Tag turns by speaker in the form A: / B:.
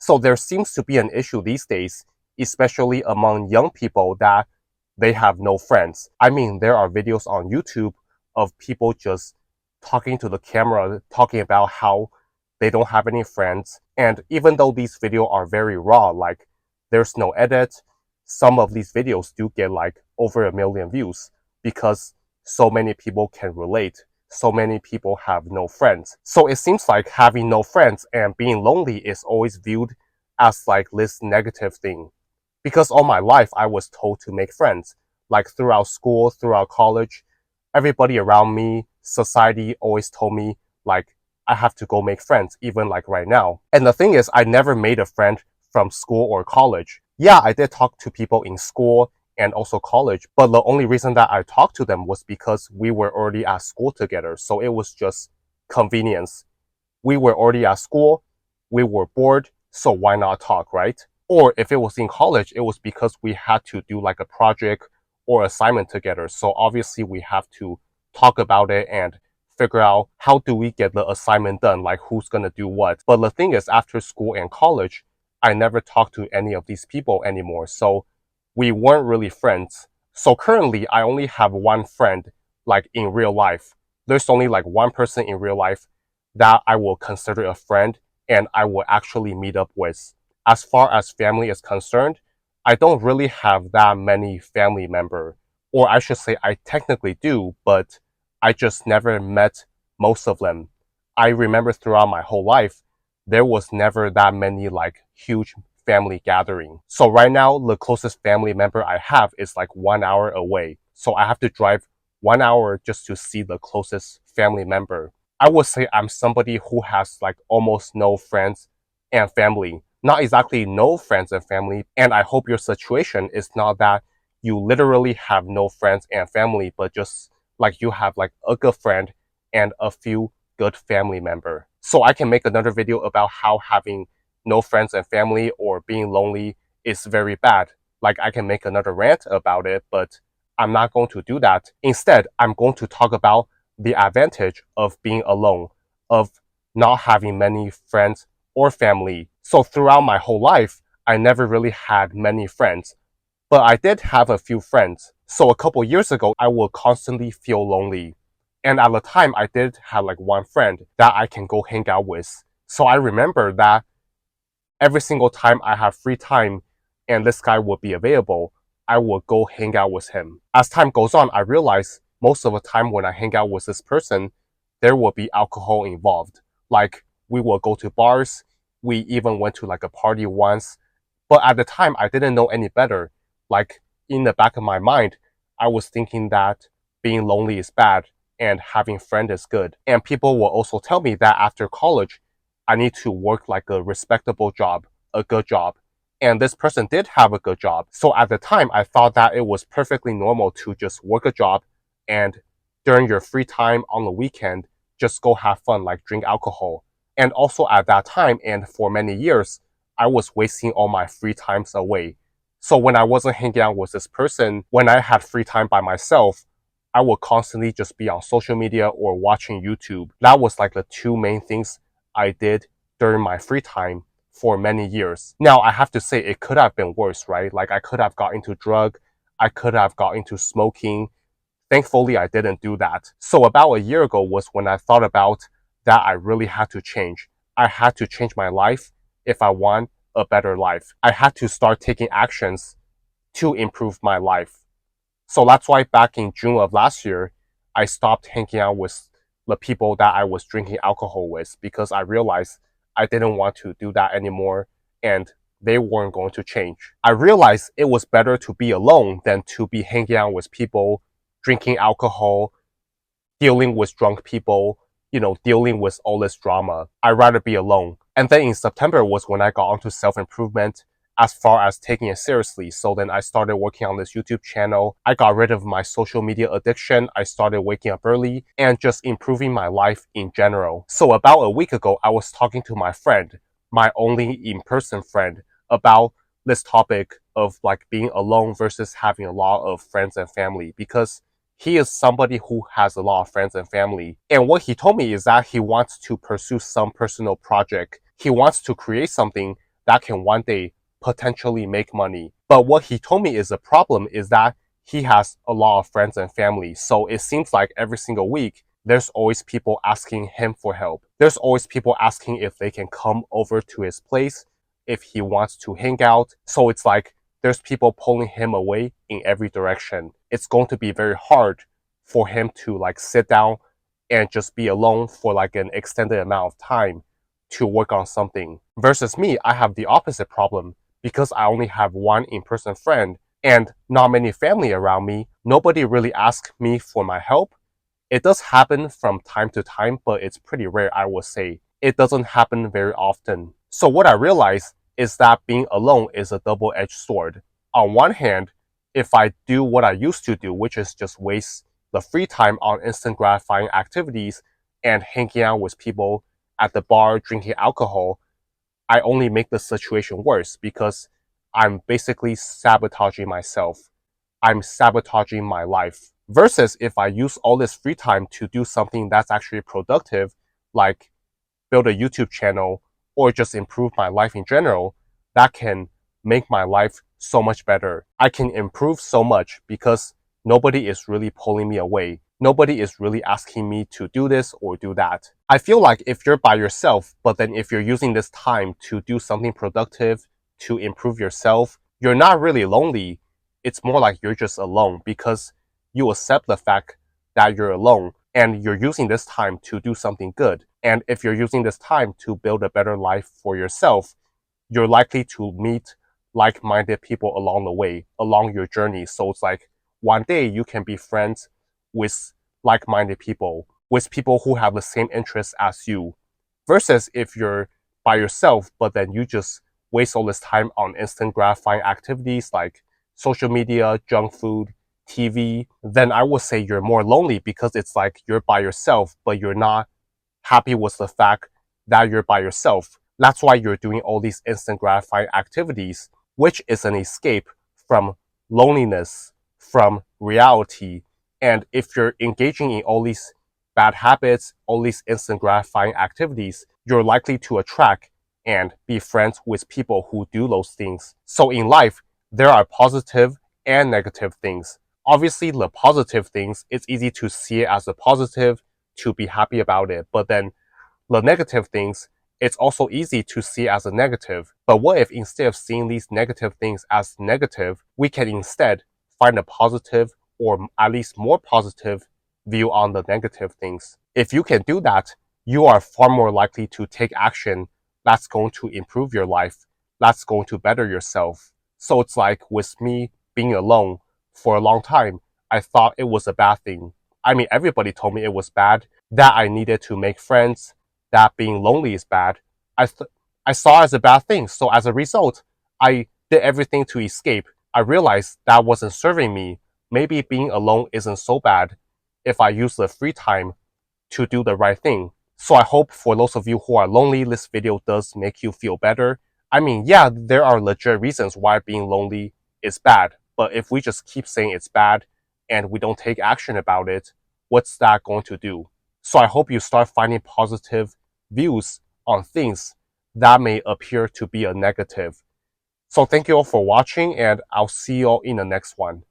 A: So there seems to be an issue these days, especially among young people, that they have no friends. I mean, there are videos on YouTube of people just talking to the camera, talking about how they don't have any friends. And even though these videos are very raw, like there's no edit, some of these videos do get like over 1 million views because so many people can relate. So many people have no friends. So it seems like having no friends and being lonely is always viewed as like this negative thing. Because all my life I was told to make friends. Like throughout school, throughout college, everybody around me, society always told me like I have to go make friends, even like right now. And the thing is, I never made a friend from school or college. Yeah, I did talk to people in school and also college, but the only reason that I talked to them was because we were already at school together. So it was just convenience. We were already at school, we were bored, so why not talk, right? Or if it was in college, it was because we had to do like a project or assignment together. So obviously we have to talk about it and figure out how do we get the assignment done, like who's gonna do what. But the thing is, after school and college, I never talked to any of these people anymore. So we weren't really friends. So currently, I only have one friend, like in real life. There's only like one person in real life that I will consider a friend and I will actually meet up with. As far as family is concerned, I don't really have that many family members. Or I should say I technically do, but I just never met most of them. I remember throughout my whole life, there was never that many like huge family gathering. So right now, the closest family member I have is like 1 hour away. So I have to drive 1 hour just to see the closest family member. I would say I'm somebody who has like almost no friends and family. Not exactly no friends and family. And I hope your situation is not that you literally have no friends and family, but just like you have like a good friend and a few good family member. So I can make another video about how having no friends and family or being lonely is very bad. Like I can make another rant about it, but I'm not going to do that. Instead, I'm going to talk about the advantage of being alone, of not having many friends or family. So throughout my whole life, I never really had many friends, but I did have a few friends. So a couple years ago, I would constantly feel lonely. And at the time, I did have like one friend that I can go hang out with. So I remember that every single time I have free time and this guy would be available, I would go hang out with him. As time goes on, I realize most of the time when I hang out with this person, there will be alcohol involved. Like we will go to bars, we even went to like a party once. But at the time, I didn't know any better. Like in the back of my mind, I was thinking that being lonely is bad and having friends is good. And people will also tell me that after college, I need to work like a respectable job, a good job. And this person did have a good job. So at the time, I thought that it was perfectly normal to just work a job and during your free time on the weekend, just go have fun, like drink alcohol. And also at that time, and for many years, I was wasting all my free times away. So when I wasn't hanging out with this person, when I had free time by myself, I would constantly just be on social media or watching YouTube. That was like the two main things I did during my free time for many years. Now, I have to say it could have been worse, right? Like I could have got into drug, I could have got into smoking. Thankfully, I didn't do that. So about a year ago was when I thought about that I really had to change. I had to change my life if I want a better life. I had to start taking actions to improve my life. So that's why back in June of last year, I stopped hanging out with the people that I was drinking alcohol with because I realized I didn't want to do that anymore and they weren't going to change. I realized it was better to be alone than to be hanging out with people, drinking alcohol, dealing with drunk people, dealing with all this drama. I'd rather be alone. And then in September was when I got onto self-improvement as far as taking it seriously. So then I started working on this YouTube channel. I got rid of my social media addiction. I started waking up early and just improving my life in general. So about a week ago, I was talking to my friend, my only in-person friend, about this topic of like being alone versus having a lot of friends and family, because he is somebody who has a lot of friends and family. And what he told me is that he wants to pursue some personal project. He wants to create something that can one day potentially make money. But what he told me is the problem is that he has a lot of friends and family. So it seems like every single week, there's always people asking him for help. There's always people asking if they can come over to his place, if he wants to hang out. So it's like there's people pulling him away in every direction. It's going to be very hard for him to like sit down and just be alone for like an extended amount of time to work on something. Versus me, I have the opposite problem because I only have one in-person friend and not many family around me. Nobody really asks me for my help. It does happen from time to time, but it's pretty rare, I would say. It doesn't happen very often. So what I realized is that being alone is a double-edged sword. On one hand, if I do what I used to do, which is just waste the free time on instant gratifying activities and hanging out with people at the bar drinking alcohol, I only make the situation worse because I'm basically sabotaging myself. I'm sabotaging my life. Versus if I use all this free time to do something that's actually productive, like build a YouTube channel or just improve my life in general, that can make my life so much better. I can improve so much because nobody is really pulling me away. Nobody is really asking me to do this or do that. I feel like if you're by yourself, but then if you're using this time to do something productive, to improve yourself, you're not really lonely. It's more like you're just alone because you accept the fact that you're alone and you're using this time to do something good. And if you're using this time to build a better life for yourself, you're likely to meet like-minded people along the way, along your journey. So it's like one day you can be friends with like-minded people, with people who have the same interests as you. Versus if you're by yourself, but then you just waste all this time on instant gratifying activities like social media, junk food, TV, then I would say you're more lonely because it's like you're by yourself, but you're not happy with the fact that you're by yourself. That's why you're doing all these instant gratifying activities, which is an escape from loneliness, from reality. And if you're engaging in all these bad habits, all these instant gratifying activities, you're likely to attract and be friends with people who do those things. So in life, there are positive and negative things. Obviously, the positive things, it's easy to see it as a positive, to be happy about it. But then the negative things, it's also easy to see as a negative. But what if instead of seeing these negative things as negative, we can instead find a positive or at least more positive view on the negative things? If you can do that, you are far more likely to take action that's going to improve your life, that's going to better yourself. So it's like with me being alone for a long time, I thought it was a bad thing. I mean, everybody told me it was bad, that I needed to make friends, that being lonely is bad. I saw it as a bad thing. So as a result, I did everything to escape. I realized that wasn't serving me. Maybe being alone isn't so bad if I use the free time to do the right thing. So I hope for those of you who are lonely, this video does make you feel better. I mean, yeah, there are legit reasons why being lonely is bad. But if we just keep saying it's bad and we don't take action about it, what's that going to do? So I hope you start finding positive views on things that may appear to be a negative. So thank you all for watching, and I'll see you all in the next one.